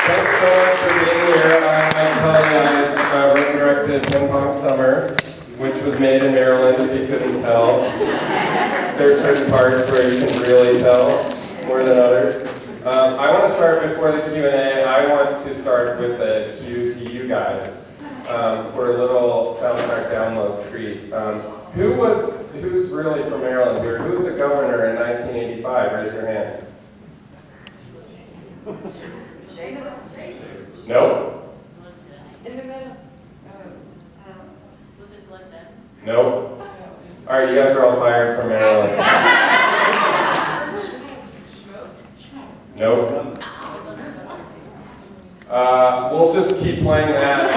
Thanks so much for being here. I'm Tully. I wrote and directed PONG SUMMer, which was made in Maryland, if you couldn't tell. There's certain parts where you can really tell more than others. I want to start before the Q&A. I want to start with a cue to you guys for a little soundtrack download treat. Who's really from Maryland here? Who's the governor in 1985? Raise your hand. Nope. In the middle. Was it like that? Nope. All right, you guys are all fired from Maryland. Nope. We'll just keep playing that.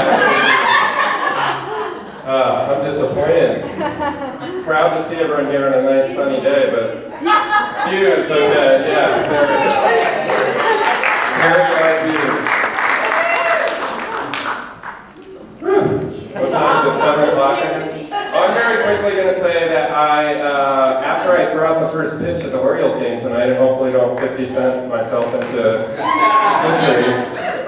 I'm disappointed. Proud to see everyone here on a nice sunny day, but views, okay, yes, there we go. Very good views. What time is it, 7 o'clock? I'm very quickly going to say that after I throw out the first pitch at the Orioles game tonight, and hopefully don't 50 cent myself into history,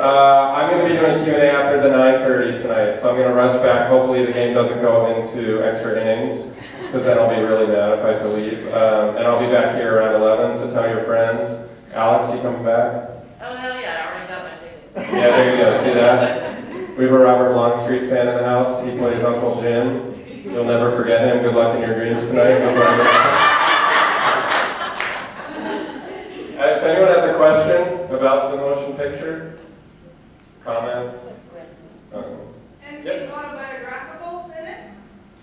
I'm going to be doing a Q&A after the 9:30 tonight, so I'm going to rush back. Hopefully the game doesn't go into extra innings, because then I'll be really mad if I have to leave. And I'll be back here around 11, so tell your friends. Alex, you coming back? Oh, hell yeah, I already got my ticket. Yeah, there you go, see that? We have a Robert Longstreet fan in the house. He plays Uncle Jim. You'll never forget him. Good luck in your dreams tonight. If anyone has a question about the motion picture, comment. Anything autobiographical in it?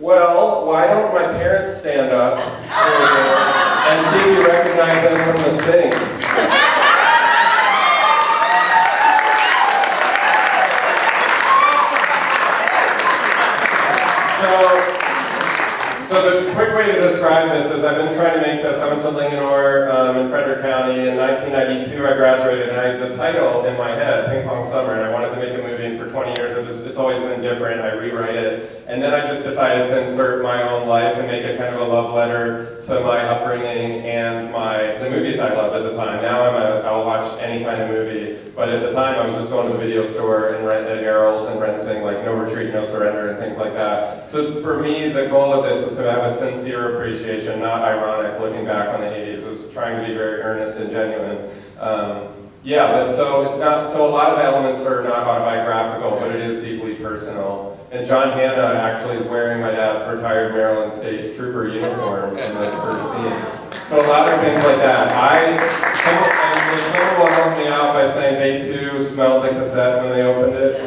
Well, why don't my parents stand up and see if you recognize them from the sing? So the quick way to describe this is I've been trying to make this. I went to Linganore in Frederick County in 1992. I graduated, and I had the title in my head, PONG SUMMer, and I wanted to make a movie, and for 20 years it's always been different. I rewrite it, and then I just decided to insert my own life and make it kind of a love letter to my upbringing and the movies I loved at the time. Now I'll watch any kind of movie, but at the time I was just going to the video store and renting Errol's and renting like No Retreat, No Surrender and things like that. So for me, the goal of this was to have a sincere appreciation, not ironic, looking back on the 80s. It was trying to be very earnest and genuine. Yeah, but so it's not, so a lot of elements are not autobiographical, but it is deeply personal. And John Hanna actually is wearing my dad's retired Maryland State Trooper uniform in the first scene. So a lot of things like that. Someone will help me out by saying they too smelled the cassette when they opened it.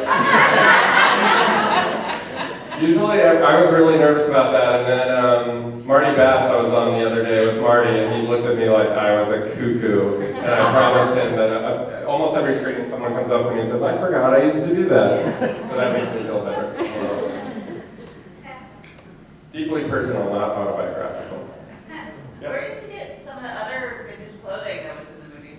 Usually I was really nervous about that, and then Marty Bass, I was on the other day with Marty, and he looked at me like I was a cuckoo, and I promised him that almost every screen someone comes up to me and says, I forgot I used to do that. So that makes me feel better. Deeply personal, not autobiographical. Yep. Where did you get some of the other vintage clothing that was in the movie?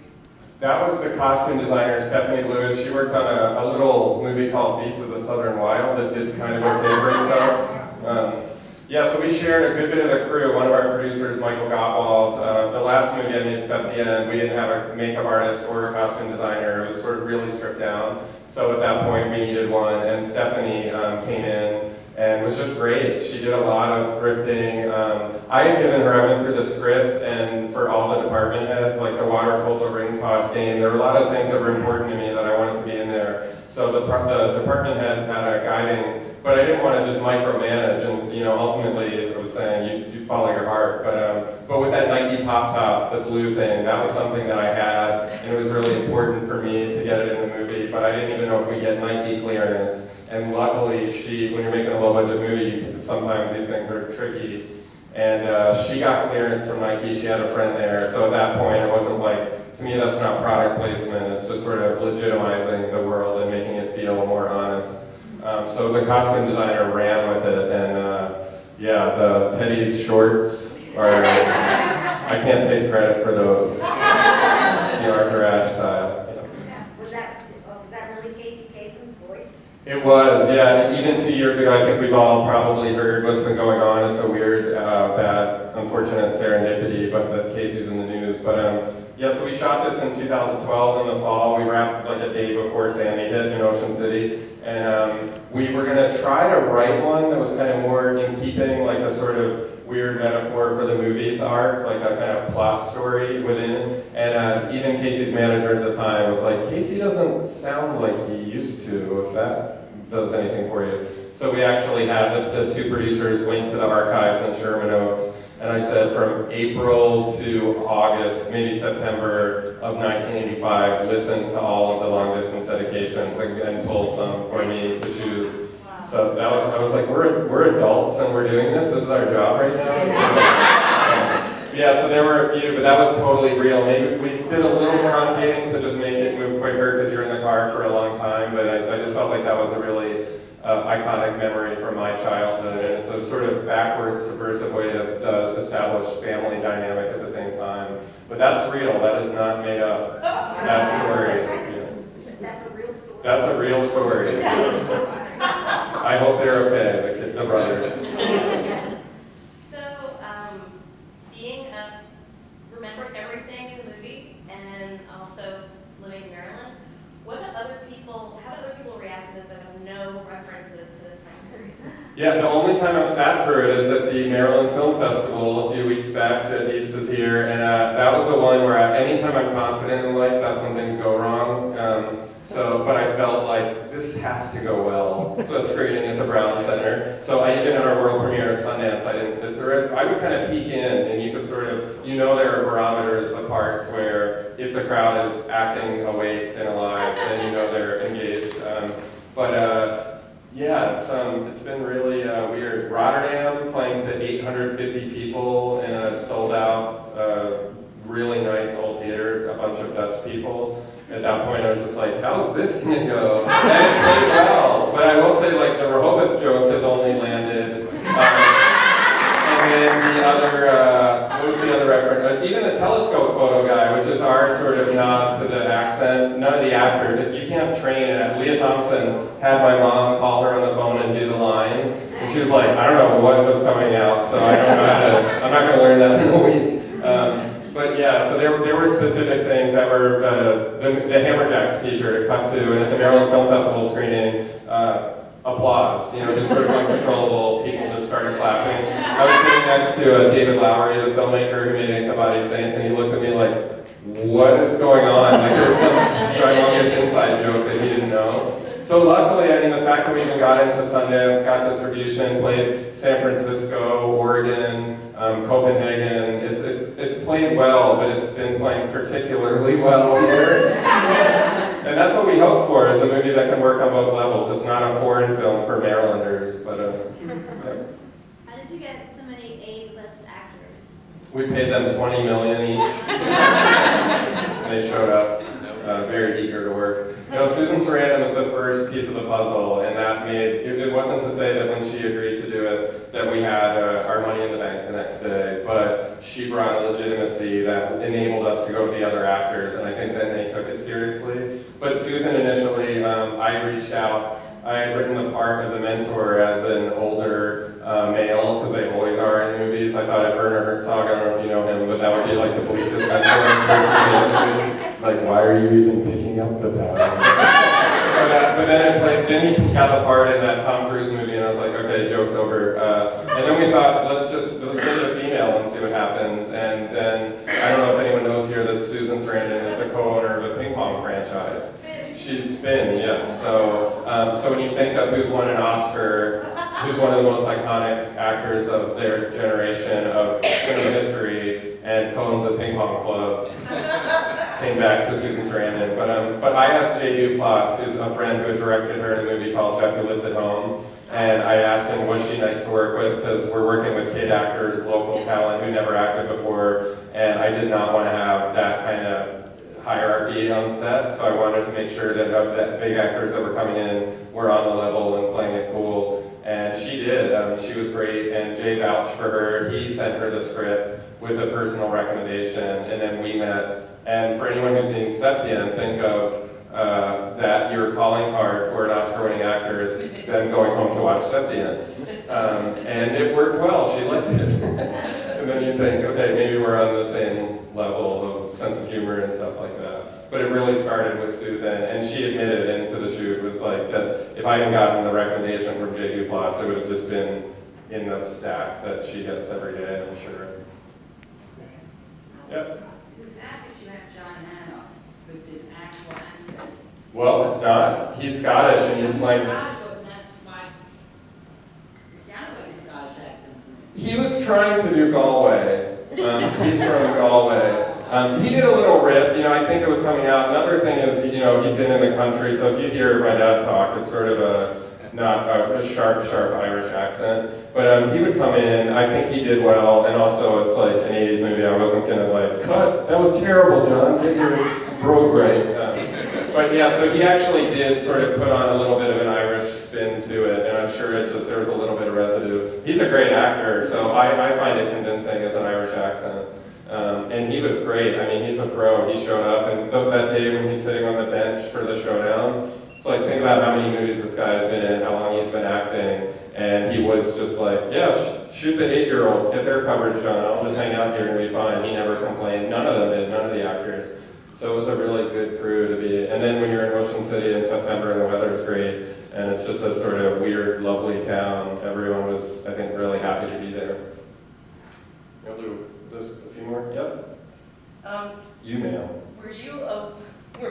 That was the costume designer, Stephanie Lewis. She worked on a little movie called Beasts of the Southern Wild that did kind of okay for itself. Yeah, so we shared a good bit of the crew. One of our producers, Michael Gottwald, the last movie I made, Step the End, we didn't have a makeup artist or a costume designer. It was sort of really stripped down. So at that point, we needed one, and Stephanie came in and was just great. She did a lot of thrifting. I had given her, I went through the script, and for all the department heads, like the water polo ring toss game, there were a lot of things that were important to me that I wanted to be in there. So the department heads had a guiding, but I didn't want to just micromanage, and ultimately it was saying you follow your heart. But with that Nike pop top, the blue thing, that was something that I had, and it was really important for me to get it in the movie. But I didn't even know if we get Nike clearance. And luckily, when you're making a low-budget movie, sometimes these things are tricky. And she got clearance from Nike. She had a friend there. So at that point, it wasn't like, to me, that's not product placement. It's just sort of legitimizing the world and making it feel more honest. So the costume designer ran with it, and yeah, the Teddy's shorts are, I can't take credit for those. The Arthur Ashe style. Was that really Casey Kasem's voice? It was, yeah. Even 2 years ago, I think we've all probably heard what's been going on. It's a weird, bad, unfortunate serendipity, but that Casey's in the news. But Yeah, so we shot this in 2012 in the fall. We wrapped like a day before Sandy hit in Ocean City. And we were gonna try to write one that was kind of more in keeping, like a sort of weird metaphor for the movie's arc, like a kind of plot story within. And even Casey's manager at the time was like, Casey doesn't sound like he used to, if that does anything for you. So we actually had the two producers link to the archives in Sherman Oaks. And I said from April to August, maybe September of 1985, listen to all of the long distance dedications and pull some for me to choose. So that was, I was like, we're adults and we're doing this. This is our job right now. Yeah, so there were a few, but that was totally real. Maybe we did a little truncating to just make it move quicker because you're in the car for a long time. But I just felt like that was a really iconic memory from my childhood, and it's a sort of backwards, subversive way to establish family dynamic at the same time. But that's real. That is not made up. That story. Yeah. That's a real story. That's a real story. I hope they're okay, the brothers. So, being remembered everything in the movie, and also living in Maryland, how do other people react to this that have no references to this time period? Yeah, the only time I've sat through it is at the Maryland Film Festival a few weeks back. Jed Dietz is here, and that was the one where anytime I'm confident in life that some things go wrong. But I felt like this has to go well, the screening at the Brown Center. So even at our world premiere at Sundance, I didn't sit through it. I would kind of peek in, and you could sort of, there are barometers, the parts where if the crowd is acting awake and alive, then they're engaged. It's been really weird. Rotterdam, playing to 850 people in a sold-out, really nice old theater, a bunch of Dutch people. At that point, I was just like, how's this gonna go? And it played well, but I will say, like, the Rehoboth joke has only landed. And then the other, what was the other reference? Even the telescope photo guy, which is our sort of nod to the accent. None of the actors, you can't train it. Leah Thompson had my mom call her on the phone and do the lines, and she was like, I don't know what was coming out, so I don't know how to, I'm not gonna learn that in a week. But yeah, so there were specific things that were, the Hammerjacks t-shirt cut to, and at the Maryland Film Festival screening, applause, just sort of uncontrollable, people just started clapping. I was sitting next to David Lowery, the filmmaker who made Ain't the Body Saints, and he looked at me like, what is going on? Like there's some ginormous inside joke that he didn't know. So luckily, the fact that we even got into Sundance, got distribution, played San Francisco, Oregon, Copenhagen, it's played well, but it's been playing particularly well here. And that's what we hope for, is a movie that can work on both levels. It's not a foreign film for Marylanders, but yeah. How did you get so many A-list actors? We paid them $20 million each. They showed up, very eager to work. Susan Sarandon was the first piece of the puzzle, and that made, it wasn't to say that when she agreed to do it, that we had our money in the bank the next day, but she brought a legitimacy that enabled us to go to the other actors, and I think then they took it seriously. But Susan initially, I reached out. I had written the part of the mentor as an older male, because they always are in movies. I thought of Werner Herzog, I don't know if you know him, but that would be like the bleakest mentor. Like, why are you even picking up the pattern? But then he got the part in that Tom Cruise movie, and I was like, okay, joke's over. And then we thought, let's get a female and see what happens. And then, I don't know if anyone knows here that Susan Sarandon is the co-owner of a ping pong franchise. She's Spin, yes. So when you think of who's won an Oscar, who's one of the most iconic actors of their generation of cinema history, and co-owns a ping pong club, came back to Susan Sarandon. But I asked Jay Duplass, who's a friend who had directed her in a movie called Jeff Who Lives at Home, and I asked him, was she nice to work with? Because we're working with kid actors, local talent who never acted before, and I did not want to have that kind of hierarchy on set, so I wanted to make sure that big actors that were coming in were on the level and playing it cool. And she did. She was great, and Jay vouched for her. He sent her the script with a personal recommendation, and then we met. And for anyone who's seen Septien, think of that your calling card for an Oscar-winning actor is them going home to watch Septien. And it worked well. She liked it. And then you think, okay, maybe we're on the same level of sense of humor and stuff like that. But it really started with Susan, and she admitted into the shoot was like that if I hadn't gotten the recommendation from J. Duplass, it would have just been in the stack that she gets every day, I'm sure. Yep. The fact that you have John Hancock with his actual accent. Well, it's not. He's Scottish, and he's like. Scottish wasn't, that's why it sounded like a Scottish accent to me. He was trying to do Galway. He's from Galway. He did a little riff, I think it was coming out. Another thing is, he'd been in the country, so if you hear my dad talk, it's sort of not a sharp Irish accent. But he would come in, I think he did well, and also it's like an 80s movie, I wasn't gonna cut, that was terrible, John, get your brogue right. But yeah, so he actually did sort of put on a little bit of an Irish spin to it, and I'm sure there was a little bit of residue. He's a great actor, so I find it convincing as an Irish accent. And he was great. I mean, he's a pro. He showed up, and that day when he's sitting on the bench for the showdown, it's like, think about how many movies this guy has been in, how long he's been acting, and he was just like, yeah, shoot the 8-year-olds, get their coverage done, I'll just hang out here and be fine. He never complained. None of them did, none of the actors. So it was a really good crew to be. And then when you're in Ocean City in September and the weather's great, and it's just a sort of weird, lovely town, everyone was, I think, really happy to be there. You'll do a few more? Yep. You, ma'am. Were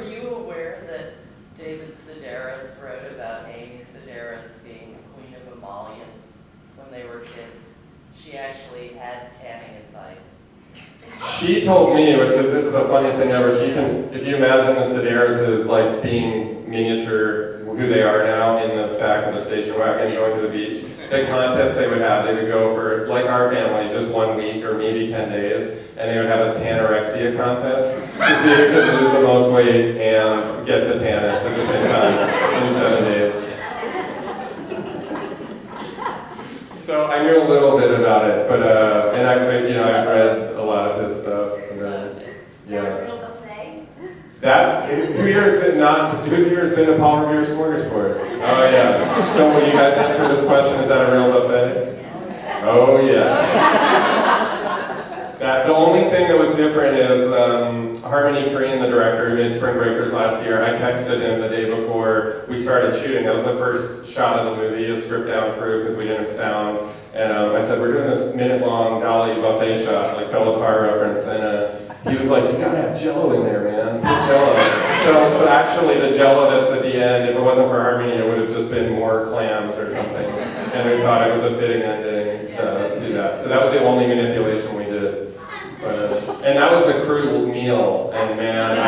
you aware that David Sedaris wrote about Amy Sedaris being the queen of emollients when they were kids? She actually had tanning advice. She told me, this is the funniest thing ever, if you imagine the Sedarises like being miniature, who they are now, in the back of the station wagon going to the beach, the contest they would have, they would go for, like our family, just 1 week or maybe 10 days, and they would have a tanorexia contest to see who could lose the most weight and get the tannest at the same time in 7 days. So I knew a little bit about it, but and I've read a lot of his stuff. And then, Is that a real buffet? Whose ear's been to Paul Revere's Smorgasbord? Oh yeah. So will you guys answer this question? Is that a real buffet? Oh yeah. The only thing that was different is Harmony Korine, the director who made Spring Breakers last year, I texted him the day before we started shooting. That was the first shot of the movie, a stripped down crew because we didn't have sound. And I said, we're doing this minute-long Dolly buffet shot, like Bellatar reference. And he was like, you gotta have Jello in there, man. Put Jello. So actually the Jello that's at the end, if it wasn't for Harmony, it would have just been more clams or something. And we thought it was a fitting ending to that. So that was the only manipulation we did. And that was the crew meal, and man,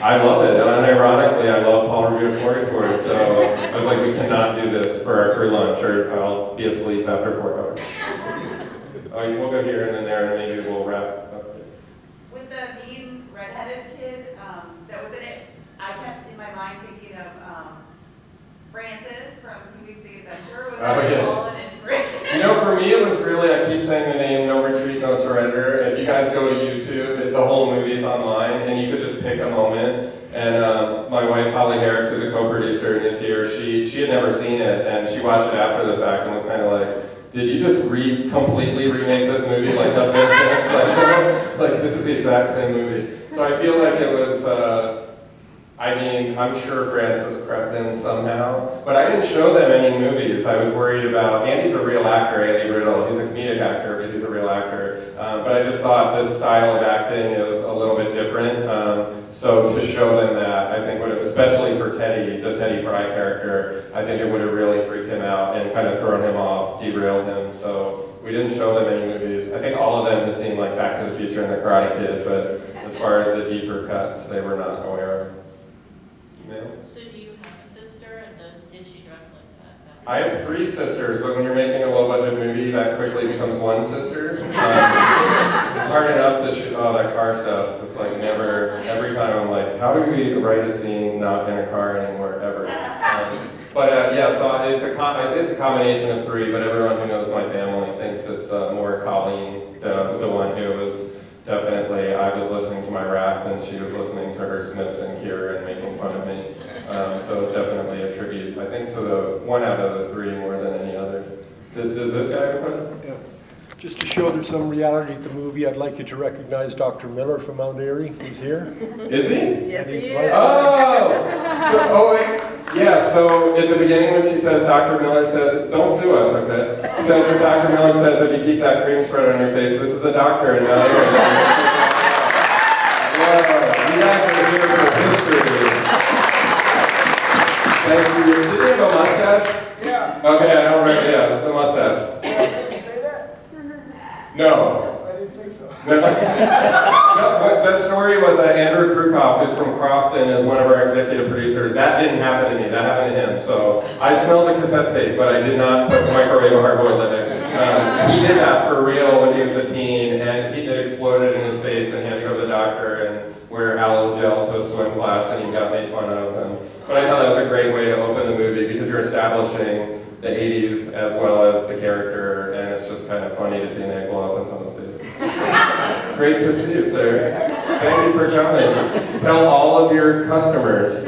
I love it. And unironically, I love Paul Revere's Smorgasbord, so I was like, we cannot do this for our crew lunch, or I'll be asleep after 4 hours. We'll go here and then there, and maybe we'll wrap up. With the mean redheaded kid that was in it, I kept in my mind thinking of Francis from Pee-wee's Big Adventure. Was that all an inspiration? For me, it was really, I keep saying the name, No Retreat, No Surrender. If you guys go to YouTube, the whole movie's online, and you could just pick a moment. And my wife, Holly Herrick, who's a co-producer and is here, she had never seen it, and she watched it after the fact and was kind of like, did you just completely remake this movie like Gus Van Sant? Like, this is the exact same movie. So I feel like it was, I'm sure Francis crept in somehow, but I didn't show them any movies. I was worried about, Andy's a real actor, Andy Riddle. He's a comedic actor, but he's a real actor. But I just thought this style of acting is a little bit different. So to show them that, I think, especially for Teddy, the Teddy Fry character, I think it would have really freaked him out and kind of thrown him off, derailed him. So we didn't show them any movies. I think all of them had seen like Back to the Future and The Karate Kid, but as far as the deeper cuts, they were not aware of. So do you have a sister, and did she dress like that? I have 3 sisters, but when you're making a low-budget movie, that quickly becomes 1 sister. It's hard enough to shoot all that car stuff. It's like every time I'm like, how do we write a scene not in a car anymore, ever? So it's a combination of 3, but everyone who knows my family thinks it's more Colleen, the one who was definitely, I was listening to my rap and she was listening to her Smiths and Cure and making fun of me. So it's definitely a tribute, I think, to the 1 out of the 3 more than any others. Does this guy have a question? Yeah. Just to show there's some reality to the movie, I'd like you to recognize Dr. Miller from Mount Airy, who's here. Is he? Yes, he And is. Oh, wait. Yeah, so at the beginning when she says, Dr. Miller says, don't sue us, okay? Says, Dr. Miller says, if you keep that cream spread on your face, this is the doctor in Mount Airy. Whoa, you guys are here for history. Thank you. Did you have a mustache? Yeah. Okay, I don't remember. Yeah, it's the mustache. Did you say that? No. I didn't think so. No, but the story was that Andrew Krukoff, who's from Crofton, is one of our executive producers. That didn't happen to me. That happened to him. So I smelled the cassette tape, but I did not put microwave a hard-boiled egg. He did that for real when he was a teen, and it exploded in his face, and he had to go to the doctor and wear aloe gel to a swim class, and he got made fun of. But I thought that was a great way to open the movie because you're establishing the 80s as well as the character, and it's just kind of funny to see an egg blow up on someone's face. Great to see you, sir. Thank you for coming. Tell all of your customers.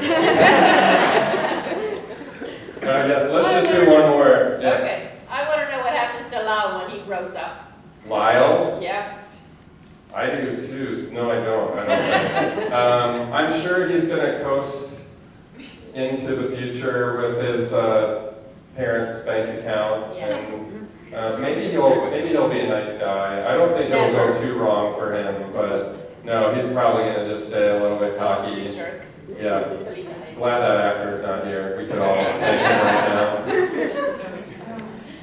Yeah, let's just do one more. Yeah. Okay, I want to know what happens to Lyle when he grows up. Lyle? Yeah. I do too. No, I don't. I'm sure he's going to coast into the future with his parents' bank account, Yeah. and maybe he'll be a nice guy. I don't think it'll go too wrong for him, but no, he's probably going to just stay a little bit cocky. Jerk. Yeah. Really nice. Glad that actor's not here. We could all take him right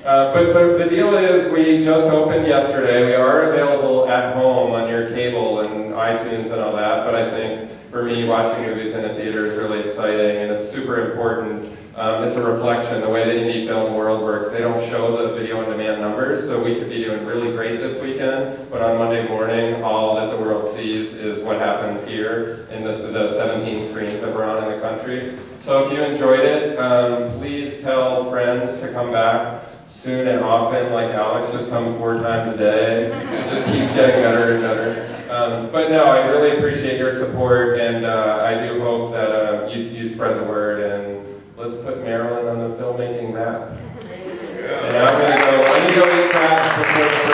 now. But so the deal is, we just opened yesterday. We are available at home on your cable and iTunes and all that, but I think for me, watching movies in a theater is really exciting, and it's super important. It's a reflection, the way the indie film world works. They don't show the video on demand numbers, so we could be doing really great this weekend, but on Monday morning, all that the world sees is what happens here in the 17 screens that we're on in the country. So if you enjoyed it, please tell friends to come back soon and often, like Alex, just come 4 times a day. It just keeps getting better and better. But no, I really appreciate your support, and I do hope that you spread the word, and let's put Maryland on the filmmaking map. And I'm gonna go eat trash before